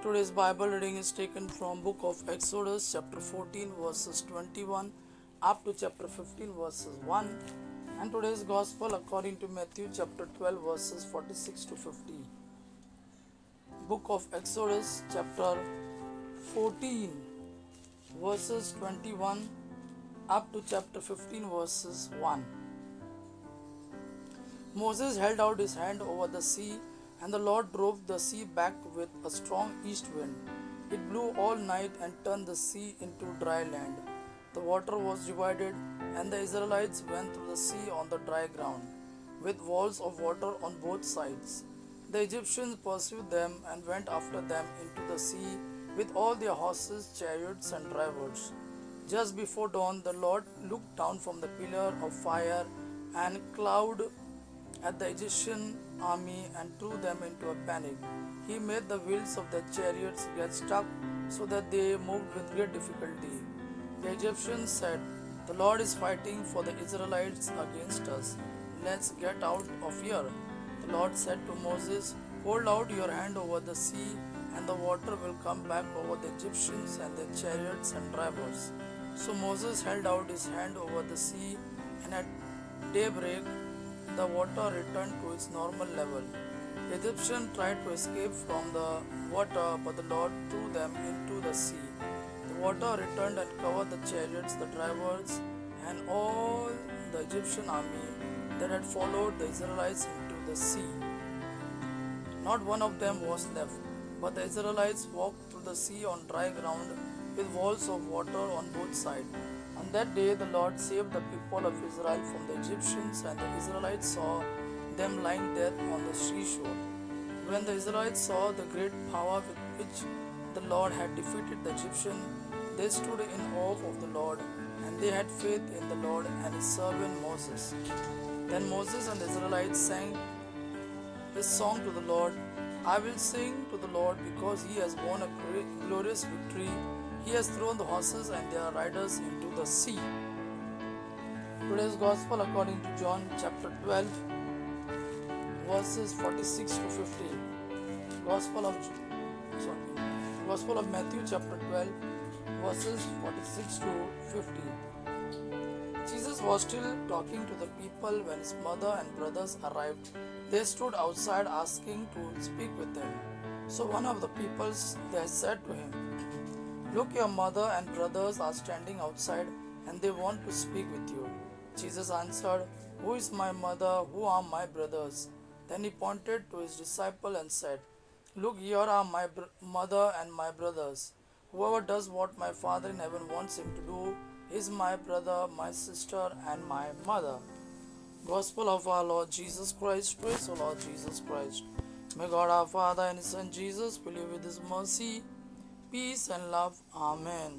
Today's Bible reading is taken from book of Exodus chapter 14 verses 21 up to chapter 15 verses 1, and today's Gospel according to Matthew chapter 12 verses 46 to 50. Book of Exodus chapter 14 verses 21 up to chapter 15 verses 1. Moses held out his hand over the sea, and the Lord drove the sea back with a strong east wind. It blew all night and turned the sea into dry land. The water was divided, and the Israelites went through the sea on the dry ground, with walls of water on both sides. The Egyptians pursued them and went after them into the sea with all their horses, chariots, and drivers. Just before dawn, the Lord looked down from the pillar of fire and cloud at the Egyptian army and threw them into a panic. He made the wheels of the chariots get stuck so that they moved with great difficulty. The Egyptians said, "The Lord is fighting for the Israelites against us. Let's get out of here." The Lord said to Moses, "Hold out your hand over the sea, and the water will come back over the Egyptians and their chariots and drivers." So Moses held out his hand over the sea, and at daybreak the water returned to its normal level. The Egyptians tried to escape from the water, but the Lord threw them into the sea. The water returned and covered the chariots, the drivers, and all the Egyptian army that had followed the Israelites into the sea. Not one of them was left, but the Israelites walked through the sea on dry ground with walls of water on both sides. On that day, the Lord saved the people of Israel from the Egyptians, and the Israelites saw them lying dead on the seashore. When the Israelites saw the great power with which the Lord had defeated the Egyptians, they stood in awe of the Lord, and they had faith in the Lord and his servant Moses. Then Moses and the Israelites sang this song to the Lord. "I will sing to the Lord because he has won a glorious victory. He has thrown the horses and their riders into the sea." Today's Gospel according to John chapter 12 verses 46 to 50. Gospel of Matthew chapter 12 verses 46 to 50. Jesus was still talking to the people when his mother and brothers arrived. They stood outside asking to speak with him. So one of the people there said to him, "Look, your mother and brothers are standing outside and they want to speak with you." Jesus answered, "Who is my mother? Who are my brothers?" Then he pointed to his disciple and said, "Look, here are my mother and my brothers. Whoever does what my Father in heaven wants him to do is my brother, my sister, and my mother." Gospel of our Lord Jesus Christ. Praise the Lord Jesus Christ. May God our Father and his Son Jesus fill you with his mercy, peace, and love. Amen.